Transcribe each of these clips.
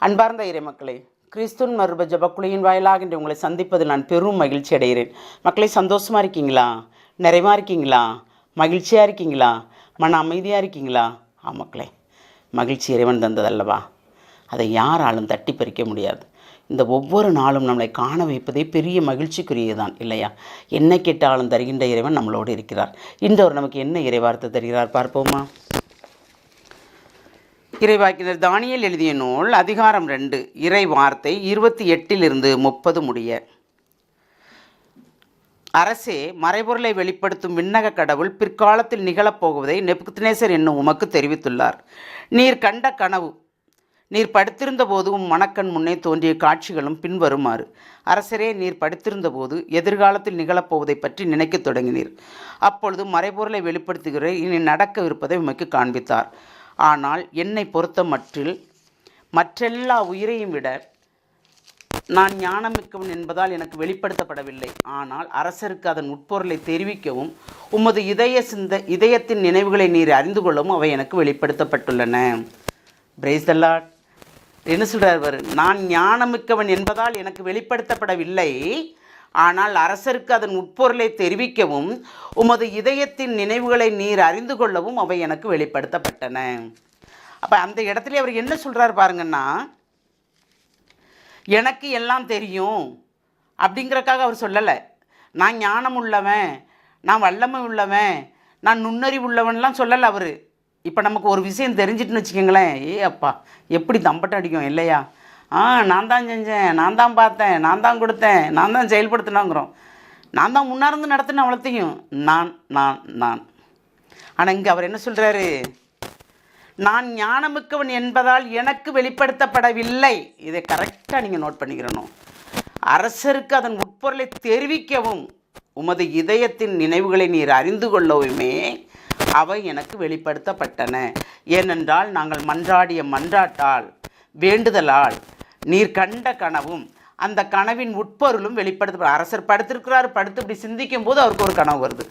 அன்பார்ந்த இறைமக்களே, கிறிஸ்துவின் மறுப ஜபக்குழியின் வாயிலாக இன்று உங்களை சந்திப்பதில் நான் பெரும் மகிழ்ச்சி அடைகிறேன். மக்களை, சந்தோஷமாக இருக்கீங்களா? நிறைவாக இருக்கீங்களா? மகிழ்ச்சியாக இருக்கீங்களா? மன அமைதியாக இருக்கீங்களா? மக்களே, மகிழ்ச்சி இறைவன் தந்ததல்லவா? அதை யாராலும் தட்டி பறிக்க முடியாது. இந்த ஒவ்வொரு நாளும் நம்மளை காண வைப்பதே பெரிய மகிழ்ச்சிக்குரியதான் இல்லையா? என்ன கேட்டாலும் தருகின்ற இறைவன் நம்மளோடு இருக்கிறார். இன்று அவர் நமக்கு என்ன இறைவார்த்தை தருகிறார் பார்ப்போமா? இறைவாக்கினர் தானியேல் எழுதிய நூல் அதிகாரம் 2 இறை வார்த்தை 28 30 முடிய. அரசே, மறைபொருளை வெளிப்படுத்தும் விண்ணக கடவுள் பிற்காலத்தில் நிகழப்போகுவதை நெபுகத்நேசர் என்னும் உமக்கு தெரிவித்துள்ளார். நீர் கண்ட கனவு, நீர் படுத்திருந்த போது உம் மனக்கண் முன்னே தோன்றிய காட்சிகளும் பின்வருமாறு. அரசரே, நீர் படுத்திருந்த போது எதிர்காலத்தில் நிகழப்போவதை பற்றி நினைக்கத் தொடங்கினீர். அப்பொழுது மறைபொருளை வெளிப்படுத்துகிற இனி நடக்கவிருப்பதை உமக்கு காண்பித்தார். ஆனால் என்னை பொறுத்த மற்றெல்லா உயிரையும் விட நான் ஞானமிக்கவன் என்பதால் எனக்கு வெளிப்படுத்தப்படவில்லை. ஆனால் அரசருக்கு அதன் உட்பொருளை தெரிவிக்கவும் உமது இதயத்தின் நினைவுகளை நீர் அறிந்து கொள்ளவும் அவை எனக்கு வெளிப்படுத்தப்பட்டுள்ளன. Praise the Lord. என்ன சொல்கிறார்? நான் ஞானமிக்கவன் என்பதால் எனக்கு வெளிப்படுத்தப்படவில்லை, ஆனால் அரசருக்கு அதன் உட்பொருளை தெரிவிக்கவும் உமது இதயத்தின் நினைவுகளை நீர் அறிந்து கொள்ளவும் அவை எனக்கு வெளிப்படுத்தப்பட்டன. அப்போ அந்த இடத்துல அவர் என்ன சொல்கிறார் பாருங்கன்னா, எனக்கு எல்லாம் தெரியும் அப்படிங்கிறக்காக அவர் சொல்லலை. நான் ஞானம் உள்ளவன், நான் வல்லமை உள்ளவன், நான் நுண்ணறிவு உள்ளவன்லாம் சொல்லலை அவர். இப்போ நமக்கு ஒரு விஷயம் தெரிஞ்சிட்டுன்னு வச்சுக்கோங்களேன், அப்பா எப்படி தம்பட்டம் அடிக்கும் இல்லையா? நான் தான் செஞ்சேன், நான் தான் பார்த்தேன், நான் தான் கொடுத்தேன், நான் தான் செயல்படுத்தினாங்கிறோம். நான் தான் முன்னார்ந்து நடத்தின அவ்வளோத்தையும் நான். ஆனால் இங்கே அவர் என்ன சொல்கிறாரு? நான் ஞானமிக்கவன் என்பதால் எனக்கு வெளிப்படுத்தப்படவில்லை. இதை கரெக்டாக நீங்கள் நோட் பண்ணிக்கிறணும். அரசருக்கு அதன் உட்பொருளை தெரிவிக்கவும் உமது இதயத்தின் நினைவுகளை நீர் அறிந்து கொள்ளவுமே அவை எனக்கு வெளிப்படுத்தப்பட்டன. ஏனென்றால் நாங்கள் மன்றாடிய மன்றாட்டால் வேண்டுதலால் நீர் கண்ட கனவும் அந்த கனவின் உட்பொருளும் வெளிப்படுத்த. அரசர் படுத்து இப்படி சிந்திக்கும் போது அவருக்கு ஒரு கனவு வருது.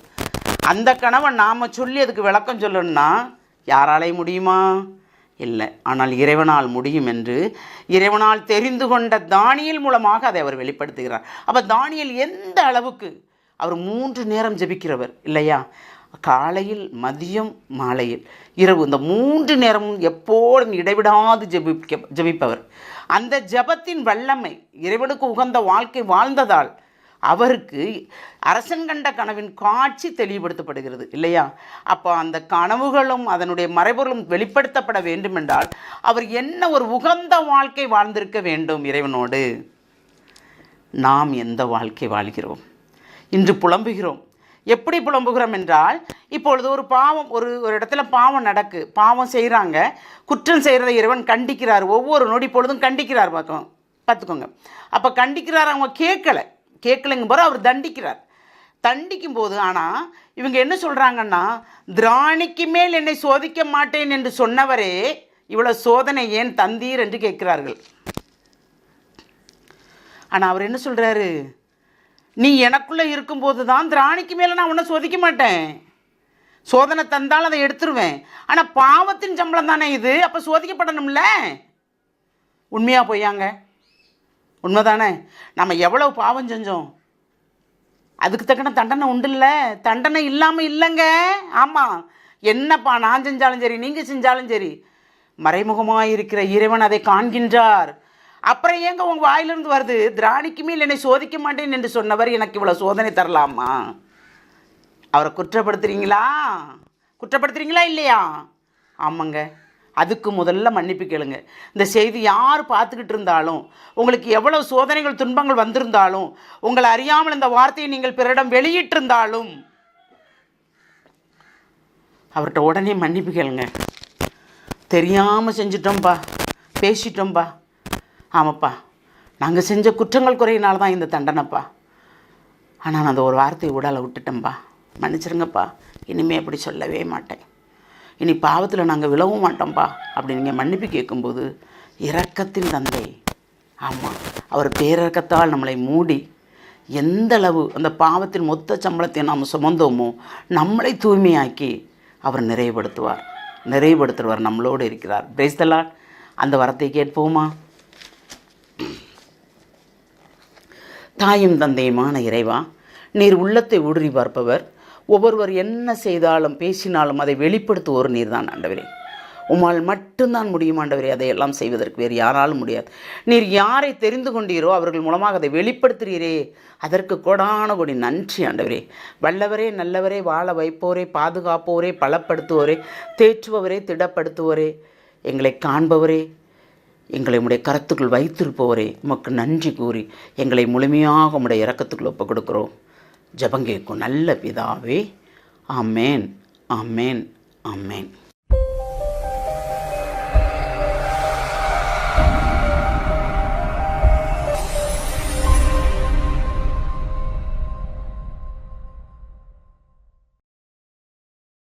அந்த கனவை நாம் சொல்லி அதுக்கு விளக்கம் சொல்லணும்னா யாராலே முடியுமா? இல்லை. ஆனால் இறைவனால் முடியும் என்று இறைவனால் தெரிந்து கொண்ட தானியேல் மூலமாக அதை அவர் வெளிப்படுத்துகிறார். அப்போ தானியேல் எந்த அளவுக்கு அவர் 3 நேரம் ஜெபிக்கிறவர் இல்லையா? காலையில், மதியம், மாலையில், இரவு, இந்த 3 நேரமும் எப்போதும் இடைவிடாது ஜெபிப்பவர். அந்த ஜெபத்தின் வல்லமை, இறைவனுக்கு உகந்த வாழ்க்கை வாழ்ந்ததால் அவருக்கு அரசன் கண்ட கனவின் காட்சி தெளிவுபடுத்தப்படுகிறது இல்லையா? அப்போ அந்த கனவுகளும் அதனுடைய மறைபொருளும் வெளிப்படுத்தப்பட வேண்டுமென்றால் அவர் என்ன ஒரு உகந்த வாழ்க்கை வாழ்ந்திருக்க வேண்டும் இறைவனோடு. நாம் எந்த வாழ்க்கை வாழ்கிறோம்? இன்று புலம்புகிறோம். எப்படி புலம்புகிறோம் என்றால், இப்பொழுது ஒரு பாவம், ஒரு இடத்துல பாவம் பாவம் செய்கிறாங்க, குற்றம் செய்கிறத இறைவன் கண்டிக்கிறார். ஒவ்வொரு நொடி பொழுதும் கண்டிக்கிறார். பார்த்துக்கோங்க. அப்போ கண்டிக்கிறார், அவங்க கேட்கலைங்கும் போது அவர் தண்டிக்கும் போது. ஆனால் இவங்க என்ன சொல்கிறாங்கன்னா, திராணிக்கு மேல் என்னை சோதிக்க மாட்டேன் என்று சொன்னவரே இவ்வளோ சோதனை ஏன் தந்தீர் என்று கேட்கிறார்கள். ஆனால் அவர் என்ன சொல்கிறாரு? நீ எனக்குள்ளே இருக்கும்போது தான் திராணிக்கு மேலே நான் உன்னை சோதிக்க மாட்டேன். சோதனை தந்தால் அதை எடுத்துருவேன். ஆனால் பாவத்தின் சம்பளம் தானே இது, அப்போ சோதிக்கப்படணும்ல. உண்மையாக போயாங்க? உண்மை தானே? நம்ம எவ்வளவு பாவம் செஞ்சோம், அதுக்கு தக்கன தண்டனை உண்டு இல்லை? தண்டனை இல்லாமல் இல்லைங்க. ஆமாம், என்னப்பா நான் செஞ்சாலும் சரி, நீங்கள் செஞ்சாலும் சரி, மறைமுகமாக இருக்கிற இறைவன் அதை காண்கின்றார். அப்புறம் ஏங்க உங்கள் வாயிலிருந்து வருது, திராணிக்கு மேல் என்னை சோதிக்க மாட்டேன் என்று சொன்னவர் எனக்கு இவ்வளோ சோதனை தரலாமா? அவரை குற்றப்படுத்துறீங்களா இல்லையா? ஆமாங்க. அதுக்கு முதல்ல மன்னிப்பு கேளுங்க. இந்த செய்தி யார் பார்த்துக்கிட்டு இருந்தாலும், உங்களுக்கு எவ்வளவு சோதனைகள் துன்பங்கள் வந்திருந்தாலும், உங்களை அறியாமல் இந்த வார்த்தையை நீங்கள் பிறரிடம் வெளியிட்டிருந்தாலும் அவர்கிட்ட உடனே மன்னிப்பு கேளுங்க. தெரியாமல் செஞ்சிட்டோம்ப்பா, பேசிட்டோம்ப்பா, ஆமாப்பா, நாங்கள் செஞ்ச குற்றங்கள் குறையினால தான் இந்த தண்டனைப்பா, ஆனால் நான் அந்த ஒரு வார்த்தையை உடலை விட்டுட்டேன்ப்பா, மன்னிச்சிருங்கப்பா, இனிமேல் அப்படி சொல்லவே மாட்டேன், இனி பாவத்தில் நாங்கள் விழவும் மாட்டோம்ப்பா அப்படி நீங்கள் மன்னிப்பு கேட்கும்போது இரக்கத்தின் தந்தை, ஆமாம், அவர் பேரக்கத்தால் நம்மளை மூடி எந்த அளவு அந்த பாவத்தின் மொத்த சம்பளத்தை நாம் சுமந்தோமோ நம்மளை தூய்மையாக்கி அவர் நிறைவுபடுத்துவார். நம்மளோடு இருக்கிறார். Praise the Lord. அந்த வரத்தை கேட்போமா? தாயும் தந்தையுமான இறைவா, நீர் உள்ளத்தை ஊடுருவி பார்ப்பவர். ஒவ்வொருவர் என்ன செய்தாலும் பேசினாலும் அதை வெளிப்படுத்துவோர் நீர் தான் ஆண்டவரே. உம்மால் மட்டும்தான் முடியும் ஆண்டவரே அதையெல்லாம் செய்வதற்கு, வேறு யாராலும் முடியாது. நீர் யாரை தெரிந்து கொண்டீரோ அவர்கள் மூலமாக அதை வெளிப்படுத்துகிறீரே, அதற்கு கோடான கோடி நன்றி ஆண்டவரே. வல்லவரே, நல்லவரே, வாழ வைப்போரே, பாதுகாப்போரே, பலப்படுத்துவோரே, தேற்றுபவரே, திடப்படுத்துவோரே, எங்களை காண்பவரே, எங்களை உம்முடைய கரத்துக்குள் வைத்திருப்பவரே, உமக்கு நன்றி கூறி எங்களை முழுமையாக உம்முடைய இரக்கத்துக்குள் ஒப்புக் கொடுக்கிறோம். ஜெபம் கேட்கும் நல்ல பிதாவே. ஆமேன், ஆமேன், ஆமேன்.